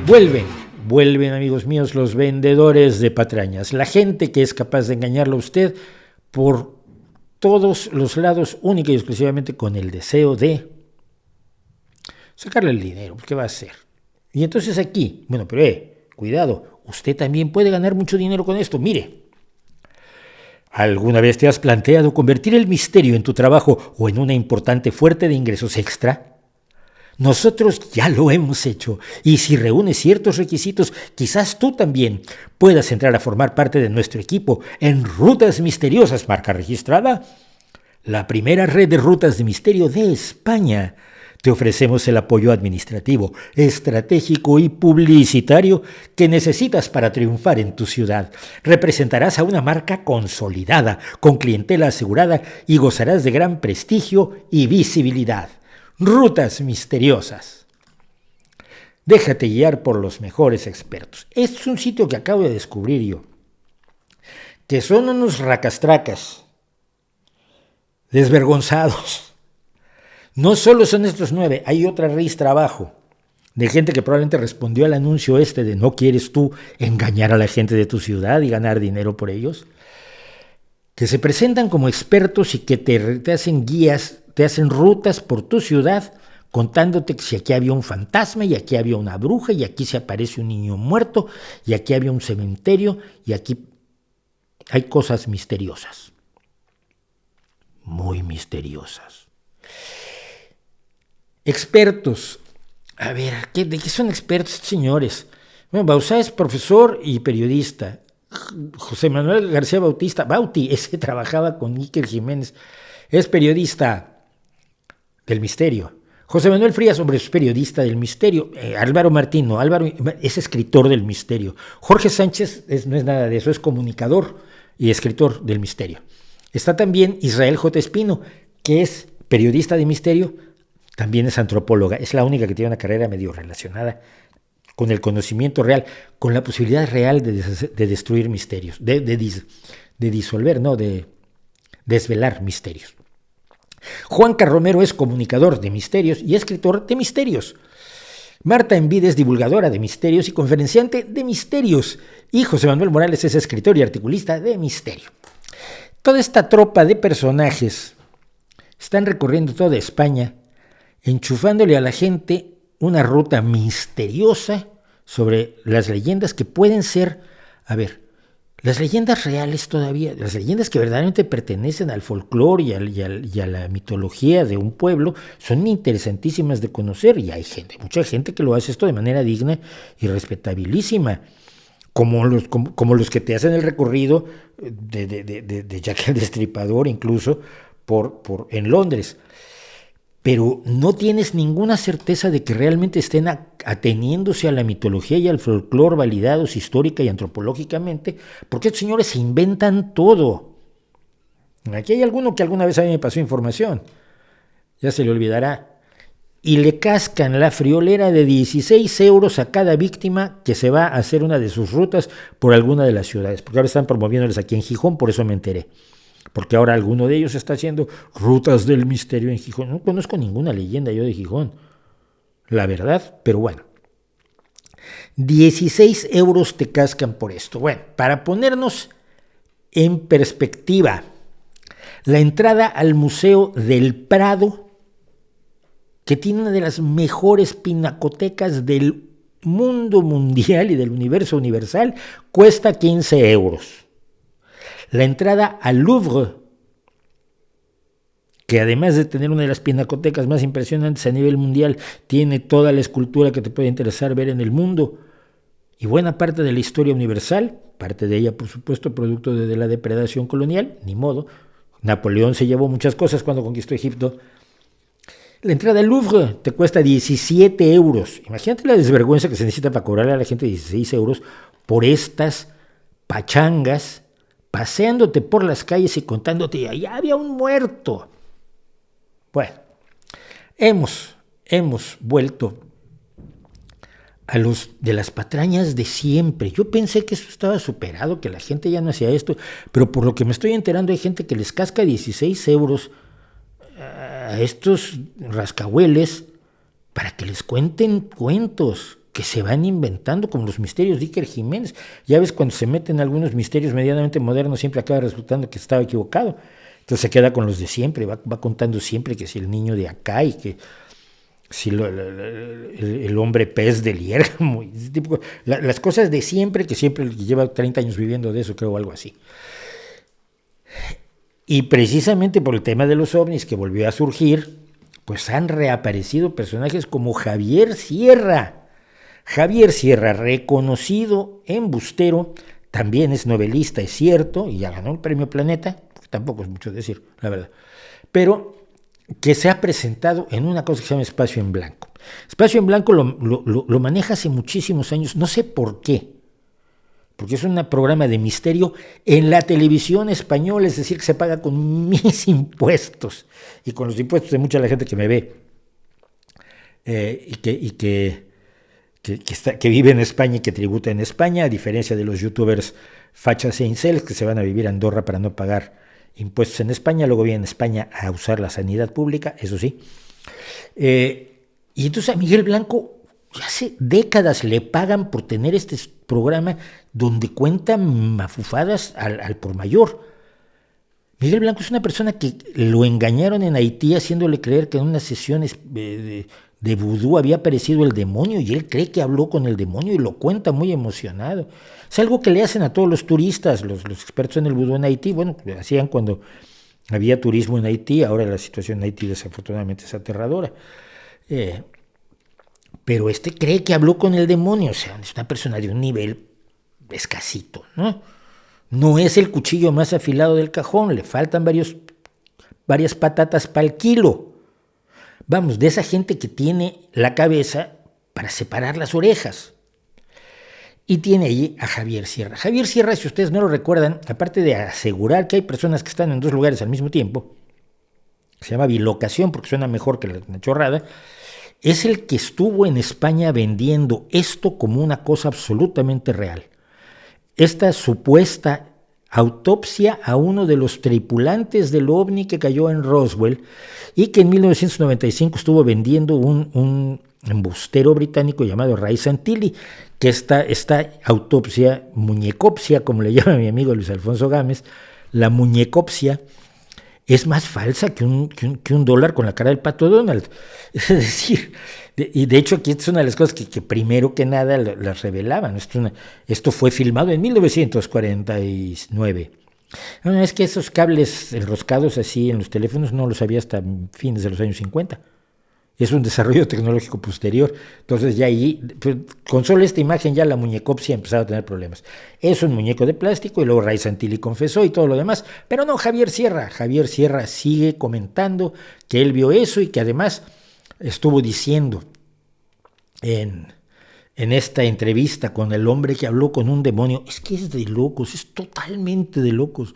Vuelven, amigos míos, los vendedores de patrañas, la gente que es capaz de engañarlo a usted por todos los lados, única y exclusivamente con el deseo de sacarle el dinero. ¿Qué va a hacer? Y entonces aquí, bueno, pero cuidado, usted también puede ganar mucho dinero con esto. Mire, ¿alguna vez te has planteado convertir el misterio en tu trabajo o en una importante fuente de ingresos extra? Nosotros ya lo hemos hecho, y si reúnes ciertos requisitos, quizás tú también puedas entrar a formar parte de nuestro equipo en Rutas Misteriosas, marca registrada, la primera red de rutas de misterio de España. Te ofrecemos el apoyo administrativo, estratégico y publicitario que necesitas para triunfar en tu ciudad. Representarás a una marca consolidada, con clientela asegurada y gozarás de gran prestigio y visibilidad. Rutas Misteriosas. Déjate guiar por los mejores expertos. Este es un sitio que acabo de descubrir yo, que son unos racastracas, desvergonzados. No solo son estos 9, hay otra ristra abajo, de gente que probablemente respondió al anuncio de ¿no quieres tú engañar a la gente de tu ciudad y ganar dinero por ellos? Que se presentan como expertos y que te hacen guías, te hacen rutas por tu ciudad, contándote que si aquí había un fantasma, y aquí había una bruja, y aquí se aparece un niño muerto, y aquí había un cementerio, y aquí hay cosas misteriosas. Muy misteriosas. Expertos. A ver, ¿de qué son expertos estos señores? Bueno, Bauzá es profesor y periodista. José Manuel García Bautista, Bauti, ese trabajaba con Iker Jiménez, es periodista del misterio. José Manuel Frías, hombre, es periodista del misterio. Álvaro Martino, Álvaro es escritor del misterio. Jorge Sánchez no es nada de eso, es comunicador y escritor del misterio. Está también Israel J. Espino, que es periodista de misterio, también es antropóloga, es la única que tiene una carrera medio relacionada con el conocimiento real, con la posibilidad real de destruir misterios, de disolver, no, de desvelar misterios. Juan Carromero es comunicador de misterios y escritor de misterios. Marta Envide es divulgadora de misterios y conferenciante de misterios. Y José Manuel Morales es escritor y articulista de misterio. Toda esta tropa de personajes están recorriendo toda España, enchufándole a la gente una ruta misteriosa sobre las leyendas que pueden ser, las leyendas reales todavía, las leyendas que verdaderamente pertenecen al folclore y a la mitología de un pueblo, son interesantísimas de conocer, y hay mucha gente que lo hace esto de manera digna y respetabilísima, como los que te hacen el recorrido de Jack el Destripador, incluso en Londres. Pero no tienes ninguna certeza de que realmente estén ateniéndose a la mitología y al folclore validados histórica y antropológicamente, porque estos señores se inventan todo. Aquí hay alguno que alguna vez a mí me pasó información, ya se le olvidará, y le cascan la friolera de 16 euros a cada víctima que se va a hacer una de sus rutas por alguna de las ciudades, porque ahora están promoviéndoles aquí en Gijón, por eso me enteré. Porque ahora alguno de ellos está haciendo rutas del misterio en Gijón. No conozco ninguna leyenda yo de Gijón, la verdad, pero bueno. 16 euros te cascan por esto. Bueno, para ponernos en perspectiva, la entrada al Museo del Prado, que tiene una de las mejores pinacotecas del mundo mundial y del universo universal, cuesta 15 euros. La entrada al Louvre, que además de tener una de las pinacotecas más impresionantes a nivel mundial, tiene toda la escultura que te puede interesar ver en el mundo y buena parte de la historia universal, parte de ella, por supuesto, producto de la depredación colonial, ni modo. Napoleón se llevó muchas cosas cuando conquistó Egipto. La entrada al Louvre te cuesta 17 euros. Imagínate la desvergüenza que se necesita para cobrarle a la gente 16 euros por estas pachangas, paseándote por las calles y contándote, allá había un muerto. Bueno, hemos vuelto a los de las patrañas de siempre. Yo pensé que eso estaba superado, que la gente ya no hacía esto, pero por lo que me estoy enterando hay gente que les casca 16 euros a estos rascahueles para que les cuenten cuentos que se van inventando, como los misterios de Iker Jiménez. Ya ves, cuando se meten algunos misterios medianamente modernos, siempre acaba resultando que estaba equivocado. Entonces se queda con los de siempre, va contando siempre que si el niño de acá y que si el hombre pez del Liérgamo, las cosas de siempre, que siempre lleva 30 años viviendo de eso, creo, o algo así. Y precisamente por el tema de los ovnis que volvió a surgir, pues han reaparecido personajes como Javier Sierra. Javier Sierra, reconocido embustero, también es novelista, es cierto, y ya ganó el premio Planeta, tampoco es mucho decir, la verdad, pero que se ha presentado en una cosa que se llama Espacio en Blanco. Espacio en Blanco lo maneja hace muchísimos años, no sé por qué, porque es un programa de misterio en la televisión española, es decir, que se paga con mis impuestos y con los impuestos de mucha la gente que me ve que vive en España y que tributa en España, a diferencia de los youtubers fachas e incels que se van a vivir a Andorra para no pagar impuestos en España, luego vienen a España a usar la sanidad pública, eso sí. Y entonces a Miguel Blanco ya hace décadas le pagan por tener este programa donde cuenta mafufadas al por mayor. Miguel Blanco es una persona que lo engañaron en Haití haciéndole creer que en unas sesiones de vudú había aparecido el demonio y él cree que habló con el demonio y lo cuenta muy emocionado. Es algo que le hacen a todos los turistas, los expertos en el vudú en Haití. Bueno, lo hacían cuando había turismo en Haití, ahora la situación en Haití desafortunadamente es aterradora. Pero cree que habló con el demonio, o sea, es una persona de un nivel escasito, ¿no? No es el cuchillo más afilado del cajón, le faltan varias patatas para el kilo. Vamos, de esa gente que tiene la cabeza para separar las orejas. Y tiene allí a Javier Sierra. Javier Sierra, si ustedes no lo recuerdan, aparte de asegurar que hay personas que están en dos lugares al mismo tiempo, se llama bilocación porque suena mejor que la chorrada, es el que estuvo en España vendiendo esto como una cosa absolutamente real. Esta supuesta autopsia a uno de los tripulantes del ovni que cayó en Roswell y que en 1995 estuvo vendiendo un embustero británico llamado Ray Santilli, que esta autopsia, muñecopsia, como le llama mi amigo Luis Alfonso Gámez, la muñecopsia es más falsa que un dólar con la cara del Pato Donald. Es decir, y de hecho aquí es una de las cosas que primero que nada las revelaban. Esto fue filmado en 1949. No, es que esos cables enroscados así en los teléfonos no los había hasta fines de los años 50. Es un desarrollo tecnológico posterior. Entonces ya ahí, con solo esta imagen ya la muñecopsia empezaba a tener problemas. Es un muñeco de plástico y luego Ray Santilli confesó y todo lo demás. Pero no, Javier Sierra sigue comentando que él vio eso y que además estuvo diciendo en esta entrevista con el hombre que habló con un demonio, es que es de locos, es totalmente de locos.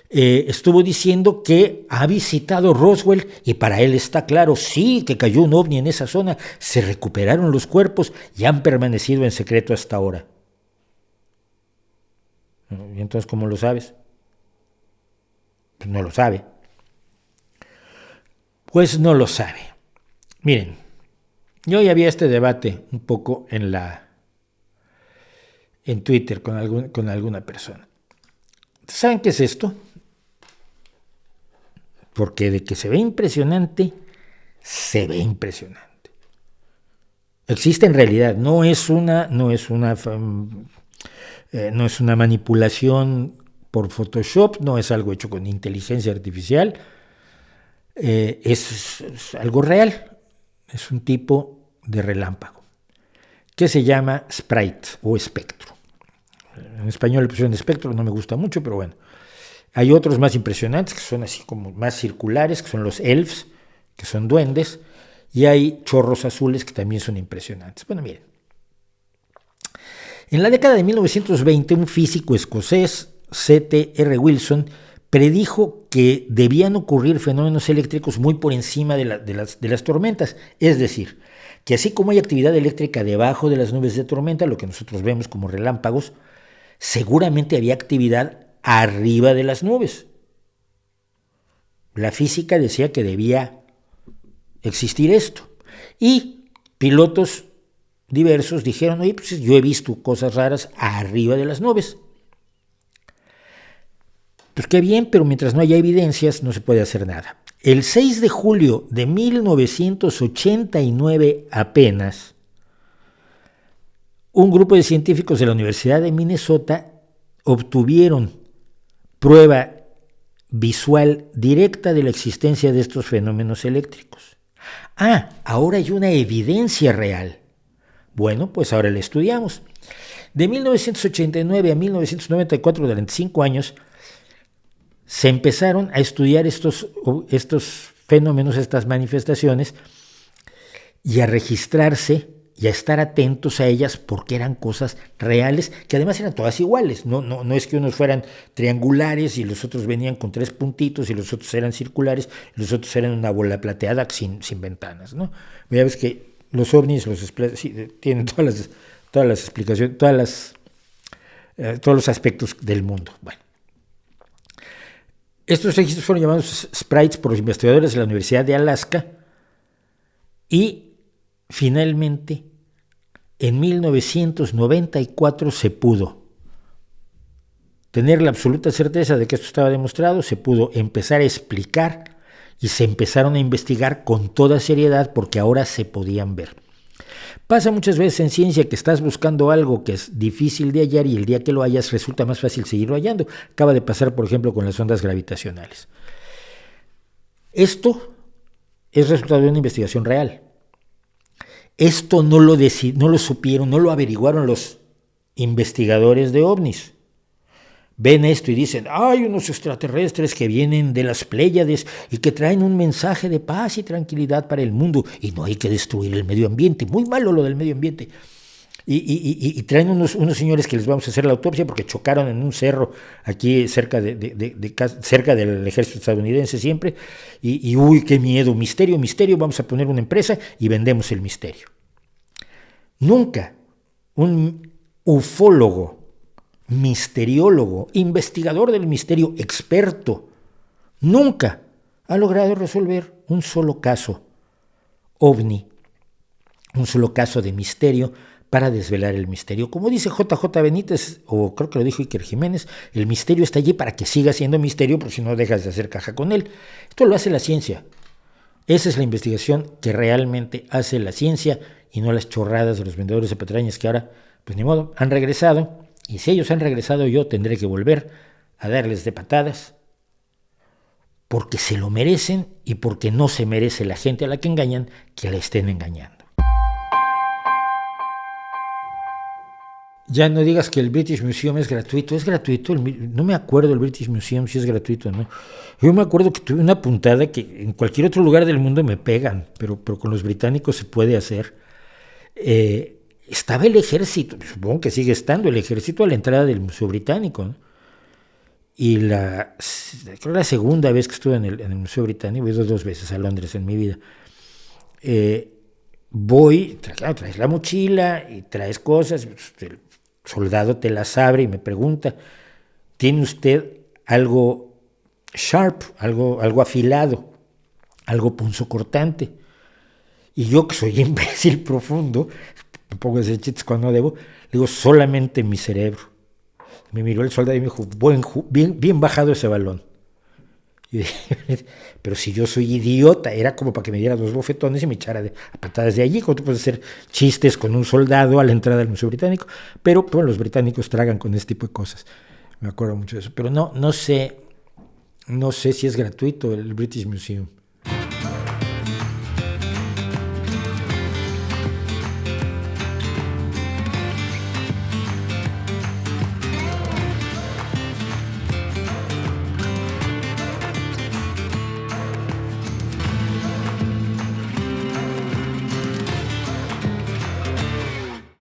Estuvo diciendo que ha visitado Roswell y para él está claro, sí, que cayó un ovni en esa zona, se recuperaron los cuerpos y han permanecido en secreto hasta ahora. ¿Y entonces cómo lo sabes? Pues no lo sabe. Pues no lo sabe. Miren, yo ya había este debate un poco en Twitter con alguna persona. ¿Saben qué es esto? Porque de que se ve impresionante, se ve impresionante. Existe en realidad, no es una manipulación por Photoshop, no es algo hecho con inteligencia artificial, es algo real, es un tipo de relámpago que se llama sprite o espectro. En español le pusieron espectro, no me gusta mucho, pero bueno. Hay otros más impresionantes que son así como más circulares, que son los elves, que son duendes, y hay chorros azules que también son impresionantes. Bueno, miren. En la década de 1920, un físico escocés, C.T.R. Wilson, predijo que debían ocurrir fenómenos eléctricos muy por encima de las tormentas. Es decir, que así como hay actividad eléctrica debajo de las nubes de tormenta, lo que nosotros vemos como relámpagos, seguramente había actividad arriba de las nubes. La física decía que debía existir esto. Y pilotos diversos dijeron, oye, pues yo he visto cosas raras arriba de las nubes. Pues qué bien, pero mientras no haya evidencias no se puede hacer nada. El 6 de julio de 1989 apenas, un grupo de científicos de la Universidad de Minnesota obtuvieron prueba visual directa de la existencia de estos fenómenos eléctricos. Ahora hay una evidencia real. Bueno, pues ahora la estudiamos. De 1989 a 1994, durante 5 años, se empezaron a estudiar estos fenómenos, estas manifestaciones, y a registrarse y a estar atentos a ellas porque eran cosas reales, que además eran todas iguales. No es que unos fueran triangulares y los otros venían con 3 puntitos y los otros eran circulares y los otros eran una bola plateada sin ventanas, ¿no? Ya ves que los ovnis tienen todas las explicaciones, todos los aspectos del mundo. Bueno, estos registros fueron llamados sprites por los investigadores de la Universidad de Alaska y finalmente en 1994 se pudo tener la absoluta certeza de que esto estaba demostrado, se pudo empezar a explicar y se empezaron a investigar con toda seriedad porque ahora se podían ver. Pasa muchas veces en ciencia que estás buscando algo que es difícil de hallar y el día que lo hallas resulta más fácil seguirlo hallando. Acaba de pasar, por ejemplo, con las ondas gravitacionales. Esto es resultado de una investigación real. Esto no lo supieron, no lo averiguaron los investigadores de ovnis. Ven esto y dicen, hay unos extraterrestres que vienen de las Pléyades y que traen un mensaje de paz y tranquilidad para el mundo y no hay que destruir el medio ambiente. Muy malo lo del medio ambiente. Y traen unos señores que les vamos a hacer la autopsia porque chocaron en un cerro aquí cerca cerca del ejército estadounidense siempre. Y uy, qué miedo, misterio, vamos a poner una empresa y vendemos el misterio. Nunca un ufólogo, misteriólogo, investigador del misterio, experto, nunca ha logrado resolver un solo caso ovni, un solo caso de misterio para desvelar el misterio. Como dice JJ Benítez, o creo que lo dijo Iker Jiménez, el misterio está allí para que siga siendo misterio, porque si no dejas de hacer caja con él. Esto lo hace la ciencia. Esa es la investigación que realmente hace la ciencia y no las chorradas de los vendedores de patrañas que ahora, pues ni modo, han regresado. Y si ellos han regresado, yo tendré que volver a darles de patadas porque se lo merecen y porque no se merece la gente a la que engañan que la estén engañando. Ya no digas que el British Museum es gratuito. Es gratuito. No me acuerdo el British Museum si es gratuito o no. Yo me acuerdo que tuve una puntada que en cualquier otro lugar del mundo me pegan, pero con los británicos se puede hacer. Estaba el ejército, supongo que sigue estando el ejército a la entrada del Museo Británico, ¿no? Y creo la segunda vez que estuve en el Museo Británico, he ido 2 veces a Londres en mi vida. Traes la mochila y traes cosas, el soldado te las abre y me pregunta, ¿tiene usted algo sharp, algo afilado, algo punzocortante? Y yo, que soy imbécil profundo, me pongo a hacer chistes cuando debo, le digo, solamente mi cerebro. Me miró el soldado y me dijo, bien bajado ese balón. Y dije, pero si yo soy idiota, era como para que me diera 2 bofetones y me echara a patadas de allí. ¿Cómo tú puedes hacer chistes con un soldado a la entrada del Museo Británico? Pero bueno, los británicos tragan con este tipo de cosas. Me acuerdo mucho de eso. Pero no sé si es gratuito el British Museum.